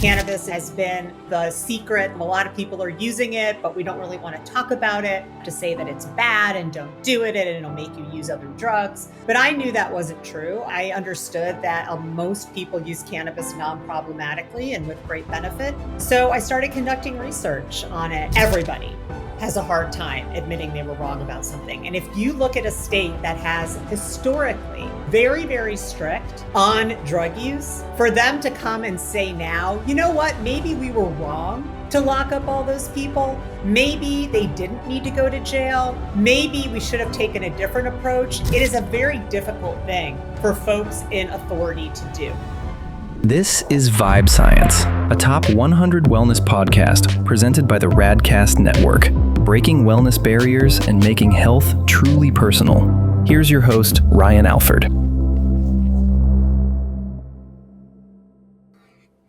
Cannabis has been the secret. A lot of people are using it, but we don't really want to talk about it, to say that it's bad and don't do it and it'll make you use other drugs. But I knew that wasn't true. I understood that most people use cannabis non-problematically and with great benefit. So I started conducting research on it. Everybody has a hard time admitting they were wrong about something. And if you look at a state that has historically very, very strict on drug use, for them to come and say now, you know what, maybe we were wrong to lock up all those people. Maybe they didn't need to go to jail. Maybe we should have taken a different approach. It is a very difficult thing for folks in authority to do. This is Vibe Science, a top 100 wellness podcast presented by the Radcast Network, breaking wellness barriers and making health truly personal. Here's your host, Ryan Alford.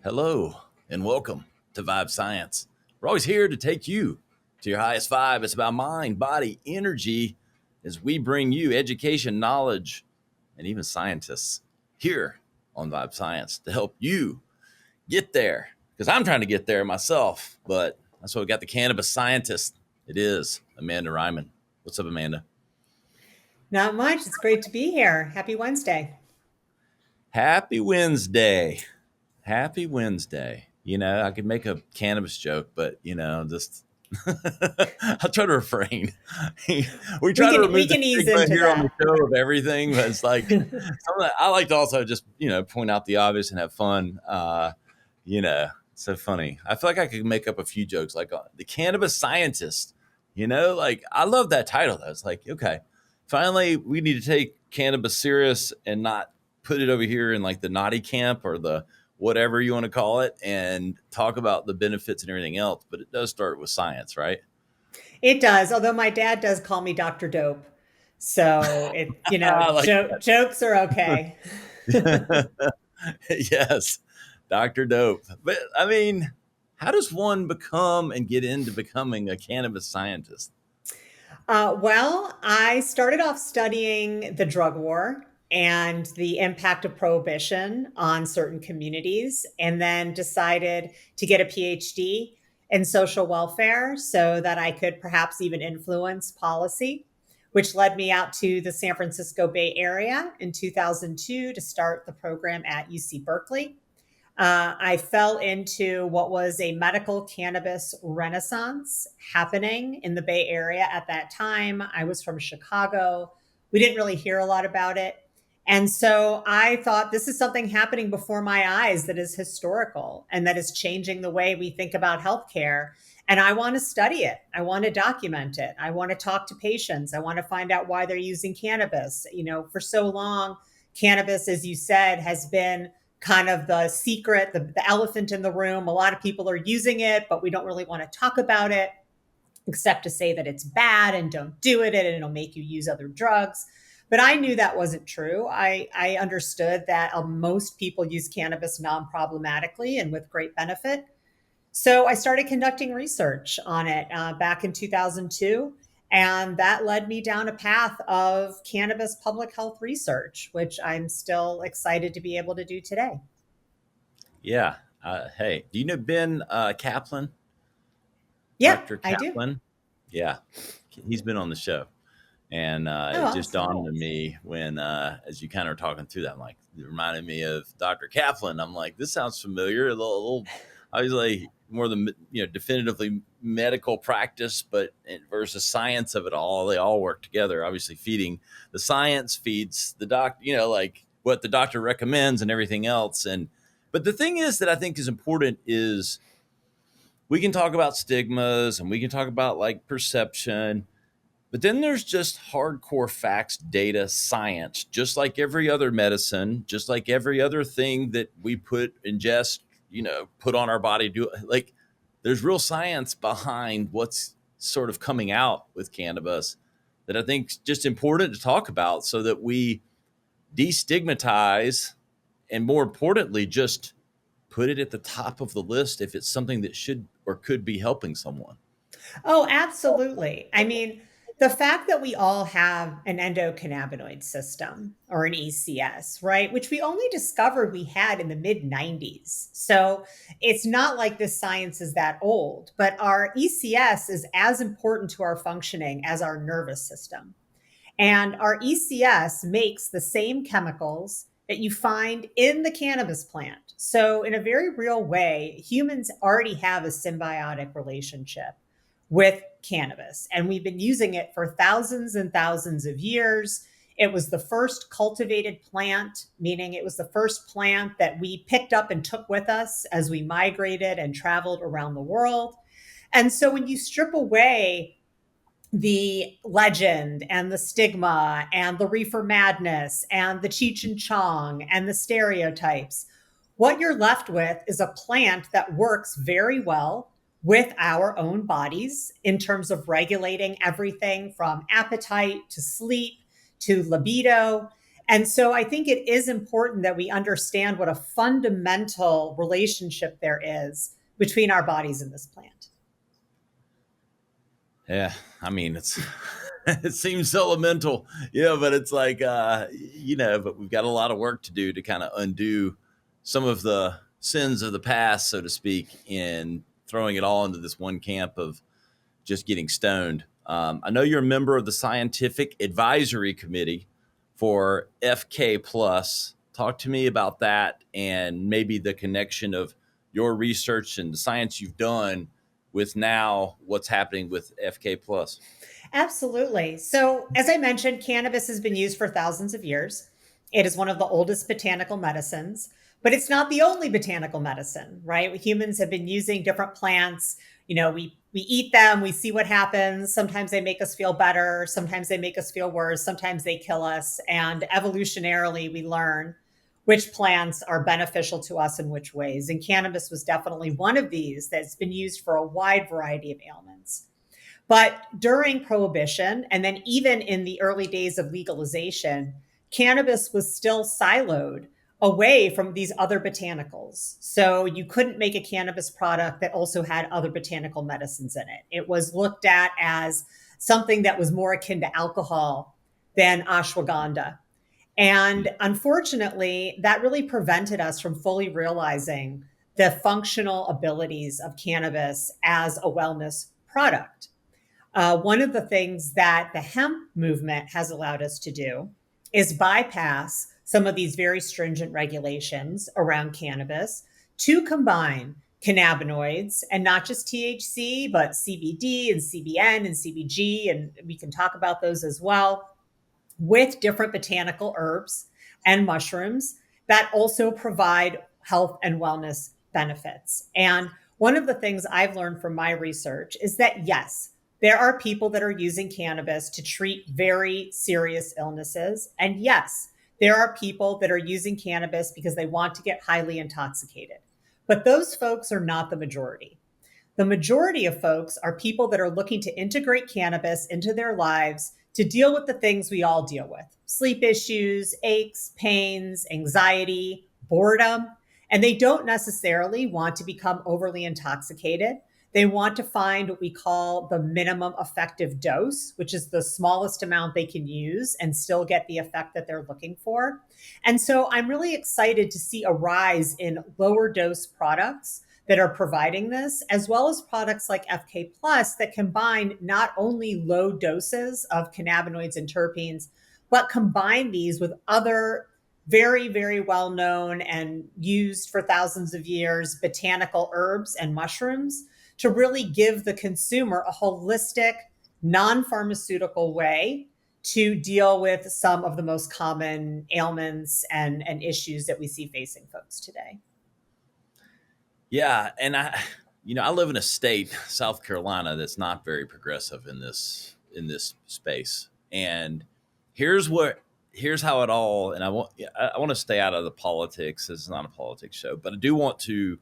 Hello, and welcome to Vibe Science. We're always here to take you to your highest vibe. It's about mind, body, energy, as we bring you education, knowledge, and even scientists here on Vibe Science to help you get there. Because I'm trying to get there myself, but that's why we got the cannabis scientist. It is Amanda Reiman. What's up, Amanda? Not much. It's great to be here. Happy Wednesday. Happy Wednesday. Happy Wednesday. You know, I could make a cannabis joke, but, just I'll try to refrain. we can ease into here that on the show of everything, but it's like I like to also just point out the obvious and have fun. So funny. I feel like I could make up a few jokes like the cannabis scientist. Like I love that title. Though. It's like, okay, finally we need to take cannabis serious and not put it over here in like the naughty camp or the whatever you want to call it, and talk about the benefits and everything else. But it does start with science, right? It does. Although my dad does call me Dr. Dope. So jokes are okay. Yes. Dr. Dope. But I mean, how does one become and get into becoming a cannabis scientist? Well, I started off studying the drug war and the impact of prohibition on certain communities, and then decided to get a PhD in social welfare so that I could perhaps even influence policy, which led me out to the San Francisco Bay Area in 2002 to start the program at UC Berkeley. I fell into what was a medical cannabis renaissance happening in the Bay Area at that time. I was from Chicago. We didn't really hear a lot about it. And so I thought this is something happening before my eyes that is historical and that is changing the way we think about healthcare. And I want to study it. I want to document it. I want to talk to patients. I want to find out why they're using cannabis. For so long, cannabis, as you said, has been kind of the secret, the elephant in the room. A lot of people are using it, but we don't really want to talk about it, except to say that it's bad and don't do it and it'll make you use other drugs. But I knew that wasn't true. I understood that most people use cannabis non-problematically and with great benefit. So I started conducting research on it back in 2002. And that led me down a path of cannabis public health research, which I'm still excited to be able to do today. Yeah. Hey, do you know Ben Kaplan? Yeah, Dr. Kaplan? I do. Yeah. He's been on the show. And it just dawned on me when, as you kind of were talking through that, I'm like, it reminded me of Dr. Kaplan. I'm like, this sounds familiar. A little obviously more the definitively medical practice, but versus science of it all. They all work together. Obviously, feeding the science feeds the doctor. Like what the doctor recommends and everything else. But the thing is that I think is important is we can talk about stigmas and we can talk about like perception. But then there's just hardcore facts, data, science, just like every other medicine, just like every other thing that we ingest, put on our body. There's real science behind what's sort of coming out with cannabis that I think is just important to talk about so that we destigmatize and more importantly, just put it at the top of the list if it's something that should or could be helping someone. Oh, absolutely. I mean, The fact that we all have an endocannabinoid system or an ECS, right, which we only discovered we had in the mid 90s. So it's not like this science is that old, but our ECS is as important to our functioning as our nervous system. And our ECS makes the same chemicals that you find in the cannabis plant. So, in a very real way, humans already have a symbiotic relationship with cannabis, and we've been using it for thousands and thousands of years. It was the first cultivated plant, meaning it was the first plant that we picked up and took with us as we migrated and traveled around the world. And so, when you strip away the legend and the stigma and the reefer madness and the Cheech and Chong and the stereotypes, what you're left with is a plant that works very well with our own bodies in terms of regulating everything from appetite to sleep to libido. And so I think it is important that we understand what a fundamental relationship there is between our bodies and this plant. Yeah, I mean, it's it seems elemental, yeah, but it's like but we've got a lot of work to do to kind of undo some of the sins of the past, so to speak, in throwing it all into this one camp of just getting stoned. I know you're a member of the scientific advisory committee for FK Plus. Talk to me about that and maybe the connection of your research and the science you've done with now what's happening with FK Plus. Absolutely. So, as I mentioned, cannabis has been used for thousands of years. It is one of the oldest botanical medicines, but it's not the only botanical medicine, right? Humans have been using different plants. We eat them, we see what happens. Sometimes they make us feel better, sometimes they make us feel worse, sometimes they kill us. And evolutionarily, we learn which plants are beneficial to us in which ways. And cannabis was definitely one of these that's been used for a wide variety of ailments. But during Prohibition, and then even in the early days of legalization, cannabis was still siloed away from these other botanicals. So you couldn't make a cannabis product that also had other botanical medicines in it. It was looked at as something that was more akin to alcohol than ashwagandha. And unfortunately, that really prevented us from fully realizing the functional abilities of cannabis as a wellness product. One of the things that the hemp movement has allowed us to do is bypass some of these very stringent regulations around cannabis to combine cannabinoids and not just THC, but CBD and CBN and CBG. And we can talk about those as well with different botanical herbs and mushrooms that also provide health and wellness benefits. And one of the things I've learned from my research is that, yes, there are people that are using cannabis to treat very serious illnesses. And yes, there are people that are using cannabis because they want to get highly intoxicated. But those folks are not the majority. The majority of folks are people that are looking to integrate cannabis into their lives to deal with the things we all deal with: sleep issues, aches, pains, anxiety, boredom. And they don't necessarily want to become overly intoxicated. They want to find what we call the minimum effective dose, which is the smallest amount they can use and still get the effect that they're looking for. And so I'm really excited to see a rise in lower dose products that are providing this, as well as products like FK Plus that combine not only low doses of cannabinoids and terpenes, but combine these with other very, very well known and used for thousands of years botanical herbs and mushrooms to really give the consumer a holistic, non-pharmaceutical way to deal with some of the most common ailments and issues that we see facing folks today. Yeah, and I live in a state, South Carolina, that's not very progressive in this space. And here's how it all. And I want to stay out of the politics. This is not a politics show, but I do want to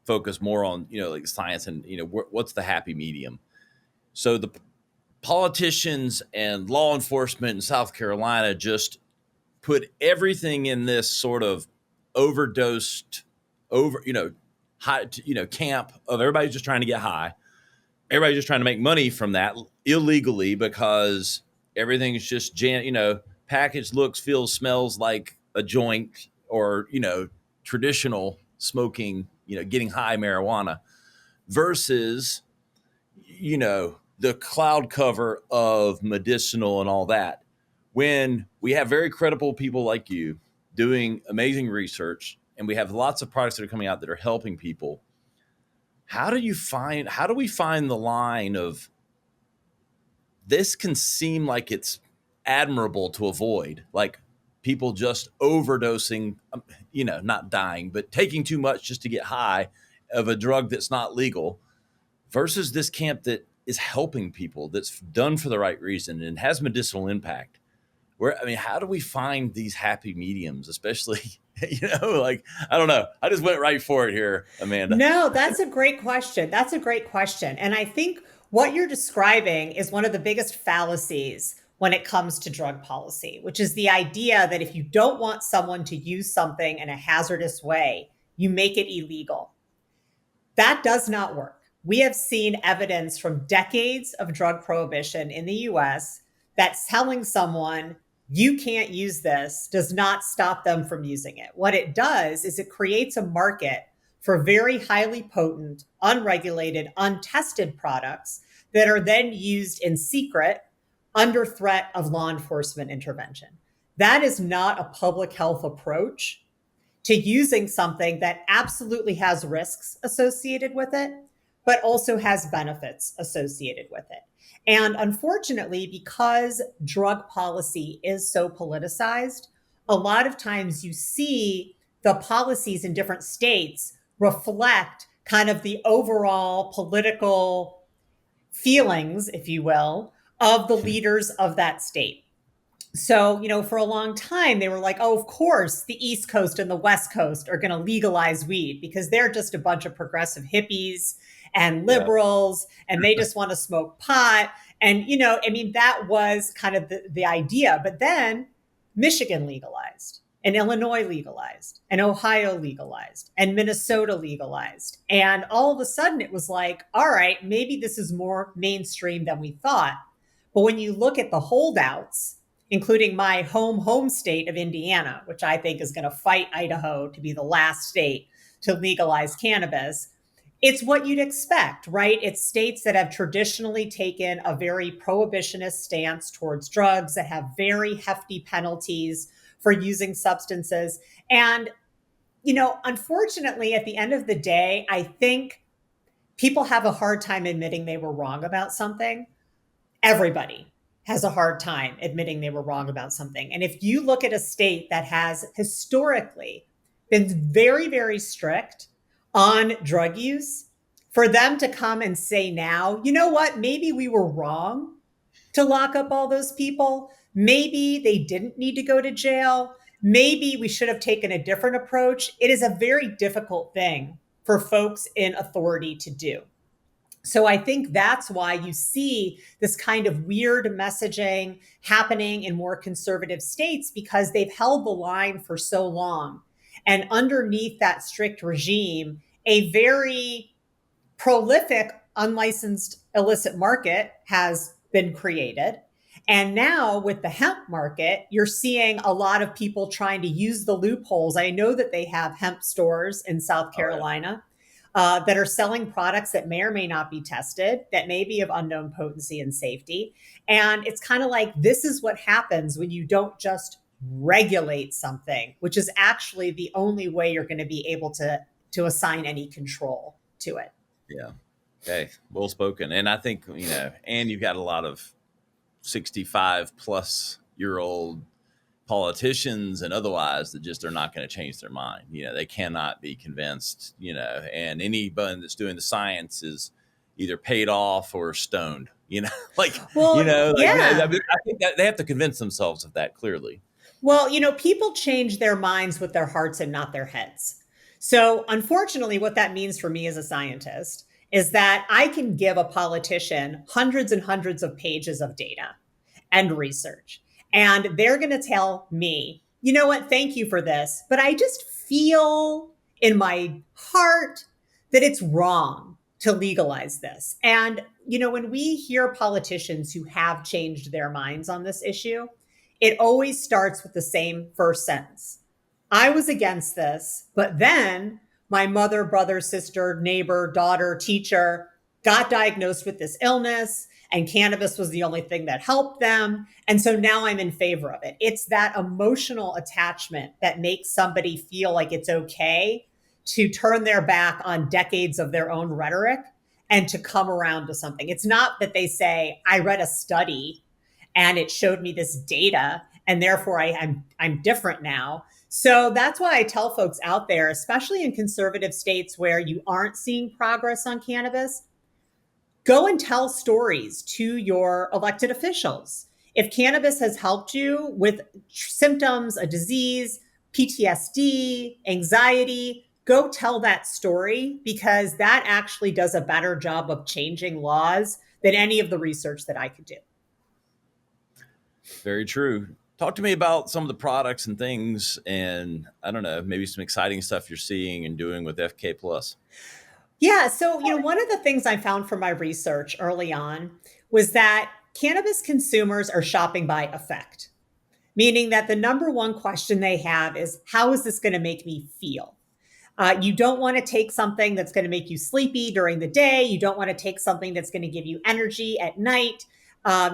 focus more on like science and what's the happy medium. So the politicians and law enforcement in South Carolina just put everything in this sort of overdosed high camp of everybody just trying to get high, everybody's just trying to make money from that illegally because everything's just packaged, looks, feels, smells like a joint or traditional smoking, getting high marijuana versus the cloud cover of medicinal and all that. When we have very credible people like you doing amazing research and we have lots of products that are coming out that are helping people, how do we find the line of this can seem like it's admirable to avoid, like people just overdosing, not dying, but taking too much just to get high of a drug that's not legal versus this camp that is helping people, that's done for the right reason and has medicinal impact. How do we find these happy mediums, especially, like, I don't know. I just went right for it here, Amanda. No, that's a great question. That's a great question. And I think what you're describing is one of the biggest fallacies when it comes to drug policy, which is the idea that if you don't want someone to use something in a hazardous way, you make it illegal. That does not work. We have seen evidence from decades of drug prohibition in the US that telling someone you can't use this does not stop them from using it. What it does is it creates a market for very highly potent, unregulated, untested products that are then used in secret under threat of law enforcement intervention. That is not a public health approach to using something that absolutely has risks associated with it, but also has benefits associated with it. And unfortunately, because drug policy is so politicized, a lot of times you see the policies in different states reflect kind of the overall political feelings, if you will, of the leaders of that state. So, for a long time, they were like, oh, of course, the East Coast and the West Coast are going to legalize weed because they're just a bunch of progressive hippies and liberals, and they just want to smoke pot. And, that was kind of the idea. But then Michigan legalized, and Illinois legalized, and Ohio legalized, and Minnesota legalized. And all of a sudden, it was like, all right, maybe this is more mainstream than we thought. But when you look at the holdouts, including my home state of Indiana, which I think is going to fight Idaho to be the last state to legalize cannabis, it's what you'd expect, right? It's states that have traditionally taken a very prohibitionist stance towards drugs, that have very hefty penalties for using substances. And, unfortunately, at the end of the day, I think people have a hard time admitting they were wrong about something. Everybody has a hard time admitting they were wrong about something. And if you look at a state that has historically been very, very strict on drug use, for them to come and say now, you know what, maybe we were wrong to lock up all those people. Maybe they didn't need to go to jail. Maybe we should have taken a different approach. It is a very difficult thing for folks in authority to do. So I think that's why you see this kind of weird messaging happening in more conservative states, because they've held the line for so long. And underneath that strict regime, a very prolific unlicensed illicit market has been created. And now with the hemp market, you're seeing a lot of people trying to use the loopholes. I know that they have hemp stores in South Carolina that are selling products that may or may not be tested, that may be of unknown potency and safety. And it's kind of like, this is what happens when you don't just regulate something, which is actually the only way you're going to be able to assign any control to it. Yeah. Okay. Well spoken. And I think, and you've got a lot of 65-plus-year-old politicians and otherwise that just are not going to change their mind. They cannot be convinced, and anybody that's doing the science is either paid off or stoned, Well, I think that they have to convince themselves of that clearly. Well, people change their minds with their hearts and not their heads. So unfortunately, what that means for me as a scientist is that I can give a politician hundreds and hundreds of pages of data and research. And they're going to tell me, you know what, thank you for this, but I just feel in my heart that it's wrong to legalize this. And, when we hear politicians who have changed their minds on this issue, it always starts with the same first sentence. I was against this, but then my mother, brother, sister, neighbor, daughter, teacher got diagnosed with this illness, and cannabis was the only thing that helped them. And so now I'm in favor of it. It's that emotional attachment that makes somebody feel like it's okay to turn their back on decades of their own rhetoric and to come around to something. It's not that they say, I read a study and it showed me this data, and therefore I'm different now. So that's why I tell folks out there, especially in conservative states where you aren't seeing progress on cannabis, go and tell stories to your elected officials. If cannabis has helped you with symptoms, a disease, PTSD, anxiety, go tell that story, because that actually does a better job of changing laws than any of the research that I could do. Very true. Talk to me about some of the products and things, and I don't know, maybe some exciting stuff you're seeing and doing with FK Plus. Yeah. So, one of the things I found from my research early on was that cannabis consumers are shopping by affect, meaning that the number one question they have is, how is this going to make me feel? You don't want to take something that's going to make you sleepy during the day. You don't want to take something that's going to give you energy at night.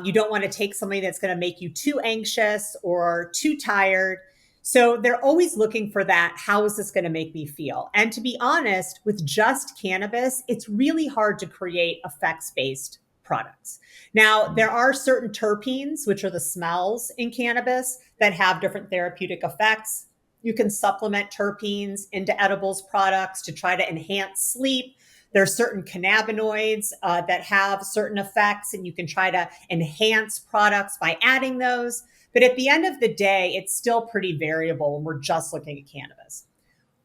You don't want to take something that's going to make you too anxious or too tired. So they're always looking for that. How is this going to make me feel? And to be honest, with just cannabis, it's really hard to create effects-based products. Now, there are certain terpenes, which are the smells in cannabis, that have different therapeutic effects. You can supplement terpenes into edibles products to try to enhance sleep. There are certain cannabinoids that have certain effects, and you can try to enhance products by adding those. But at the end of the day, it's still pretty variable when we're just looking at cannabis.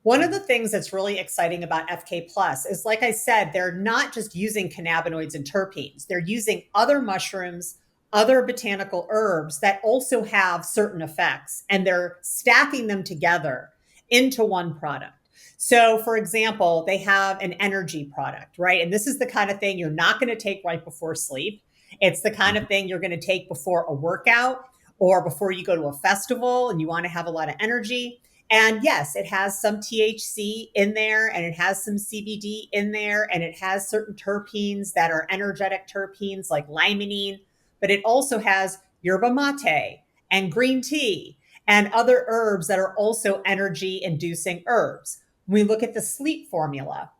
One of the things that's really exciting about FK Plus is, like I said, they're not just using cannabinoids and terpenes. They're using other mushrooms, other botanical herbs that also have certain effects, and they're stacking them together into one product. So, for example, they have an energy product, right? And this is the kind of thing you're not going to take right before sleep. It's the kind of thing you're going to take before a workout or before you go to a festival and you want to have a lot of energy. And yes, it has some THC in there, and it has some CBD in there, and it has certain terpenes that are energetic terpenes like limonene, but it also has yerba mate and green tea and other herbs that are also energy inducing herbs. When we look at the sleep formula,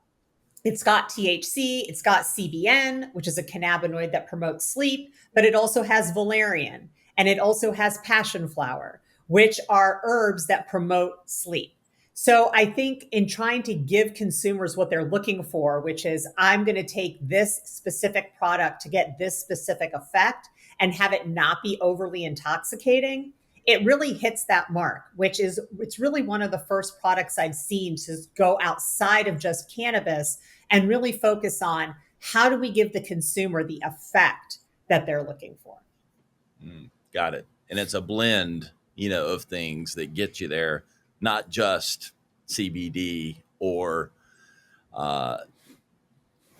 it's got THC, it's got CBN, which is a cannabinoid that promotes sleep, but it also has valerian, and it also has passion flower, which are herbs that promote sleep. So I think in trying to give consumers what they're looking for, which is, I'm going to take this specific product to get this specific effect and have it not be overly intoxicating, it really hits that mark, which is, it's really one of the first products I've seen to go outside of just cannabis and really focus on, how do we give the consumer the effect that they're looking for? Got it. And it's a blend, of things that get you there, not just CBD or the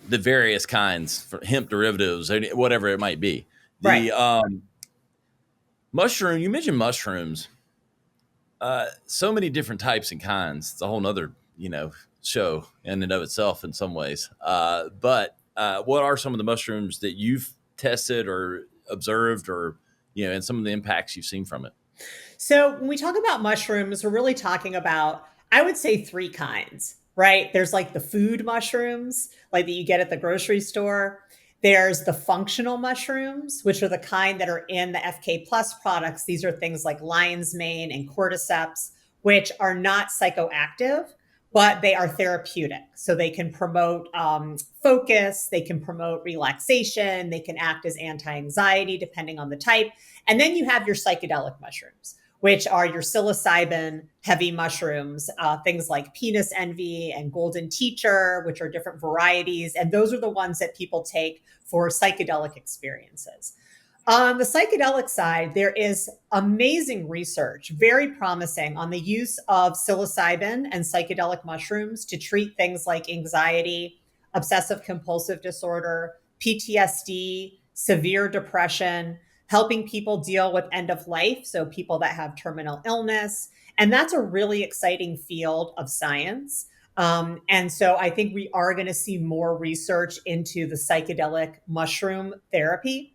various kinds for hemp derivatives, whatever it might be. Right. Mushroom, you mentioned mushrooms. So many different types and kinds. It's a whole nother, show in and of itself in some ways. But what are some of the mushrooms that you've tested or observed, or, and some of the impacts you've seen from it? So when we talk about mushrooms, we're really talking about, I would say, three kinds, right? There's like the food mushrooms, like that you get at the grocery store. There's the functional mushrooms, which are the kind that are in the FK Plus products. These are things like lion's mane and cordyceps, which are not psychoactive, but they are therapeutic. So they can promote focus, they can promote relaxation, they can act as anti-anxiety, depending on the type. And then you have your psychedelic mushrooms, which are your psilocybin heavy mushrooms, things like penis envy and golden teacher, which are different varieties. And those are the ones that people take for psychedelic experiences. On the psychedelic side, there is amazing research, very promising, on the use of psilocybin and psychedelic mushrooms to treat things like anxiety, obsessive compulsive disorder, PTSD, severe depression, helping people deal with end of life, so people that have terminal illness. And that's a really exciting field of science. And so I think we are going to see more research into the psychedelic mushroom therapy.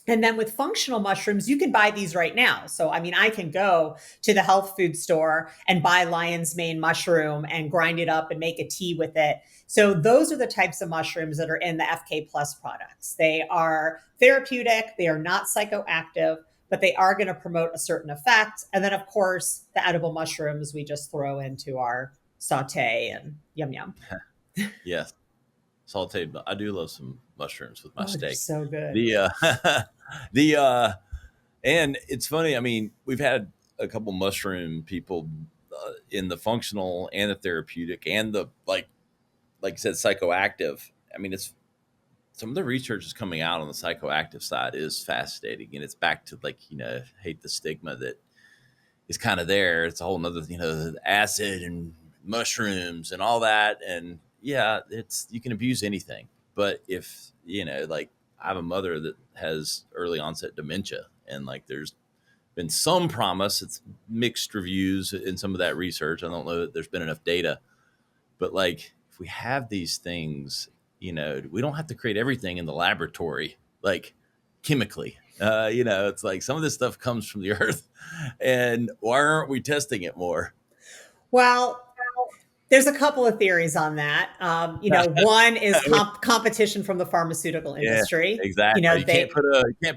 And then with functional mushrooms, you can buy these right now. So, I mean, I can go to the health food store and buy lion's mane mushroom and grind it up and make a tea with it. So, those are the types of mushrooms that are in the FK Plus products. They are therapeutic, they are not psychoactive, but they are going to promote a certain effect. And then, of course, the edible mushrooms we just throw into our saute and yum yum. Yes. Sauteed. I do love some mushrooms with my steak. So good. The and it's funny. I mean, we've had a couple mushroom people in the functional and the therapeutic and the like you said, psychoactive. I mean, it's some of the research is coming out on the psychoactive side is fascinating, and it's back to hate the stigma that is kind of there. It's a whole nother, acid and mushrooms and all that, and yeah, you can abuse anything. But if, I have a mother that has early onset dementia, and there's been some promise. It's mixed reviews in some of that research. I don't know that there's been enough data, but if we have these things, we don't have to create everything in the laboratory, chemically. It's some of this stuff comes from the earth, and why aren't we testing it more? Well, there's a couple of theories on that. One is competition from the pharmaceutical industry. Yeah, exactly. You can't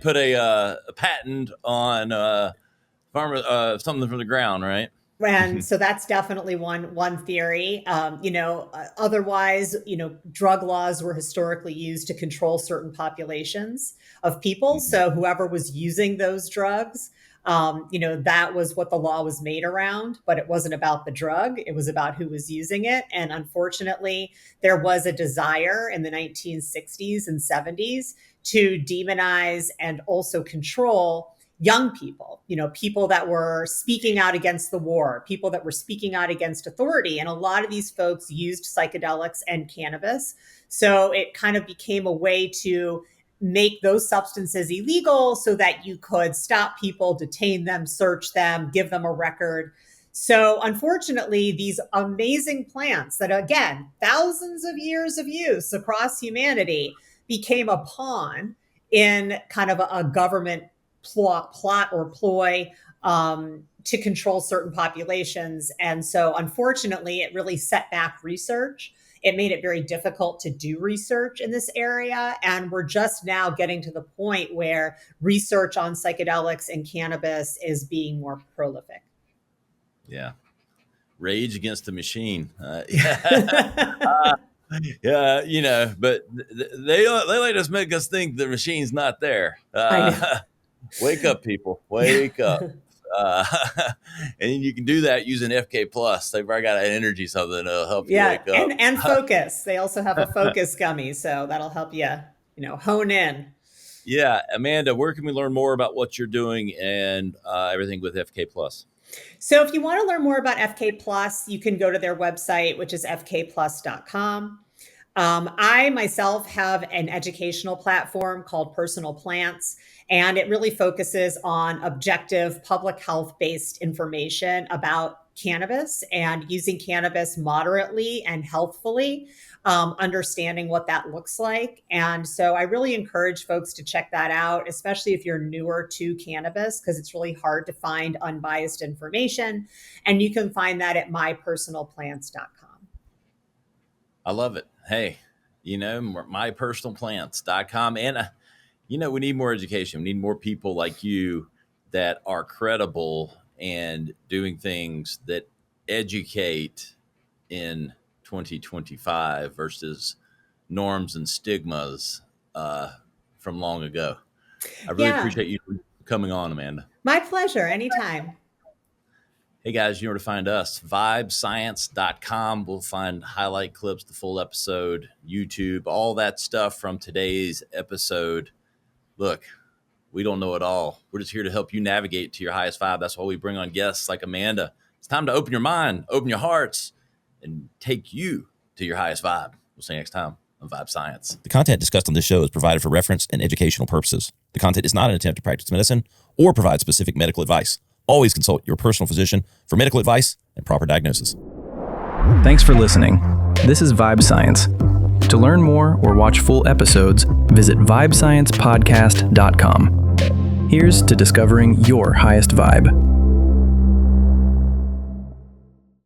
put a patent on something from the ground, right? And so that's definitely one theory. Otherwise, drug laws were historically used to control certain populations of people. So whoever was using those drugs, that was what the law was made around, but it wasn't about the drug. It was about who was using it. And unfortunately, there was a desire in the 1960s and 70s to demonize and also control young people, people that were speaking out against the war, people that were speaking out against authority. And a lot of these folks used psychedelics and cannabis. So it kind of became a way to make those substances illegal so that you could stop people, detain them, search them, give them a record. So unfortunately, these amazing plants that, again, thousands of years of use across humanity became a pawn in kind of a government plot or ploy to control certain populations. And so unfortunately, it really set back research. It made it very difficult to do research in this area. And we're just now getting to the point where research on psychedelics and cannabis is being more prolific. Yeah. Rage against the machine. Yeah. But they let us make us think the machine's not there. Wake up, people. Wake up. And you can do that using FK Plus. They've already got an energy something that'll help you wake up. And focus. They also have a focus gummy, so that'll help you, hone in. Yeah. Amanda, where can we learn more about what you're doing and everything with FK Plus? So if you want to learn more about FK Plus, you can go to their website, which is fkplus.com. I myself have an educational platform called Personal Plants, and it really focuses on objective public health based information about cannabis and using cannabis moderately and healthfully, understanding what that looks like. And so I really encourage folks to check that out, especially if you're newer to cannabis, because it's really hard to find unbiased information. And you can find that at mypersonalplants.com. I love it. Hey, mypersonalplants.com. And, we need more education. We need more people like you that are credible and doing things that educate in 2025 versus norms and stigmas from long ago. I really appreciate you coming on, Amanda. My pleasure. Anytime. Hey guys, you know where to find us, vibescience.com. We'll find highlight clips, the full episode, YouTube, all that stuff from today's episode. Look, we don't know it all. We're just here to help you navigate to your highest vibe. That's why we bring on guests like Amanda. It's time to open your mind, open your hearts, and take you to your highest vibe. We'll see you next time. of Vibe Science. The content discussed on this show is provided for reference and educational purposes. The content is not an attempt to practice medicine or provide specific medical advice. Always consult your personal physician for medical advice and proper diagnosis. Thanks for listening. This is Vibe Science. To learn more or watch full episodes, visit vibesciencepodcast.com. Here's to discovering your highest vibe.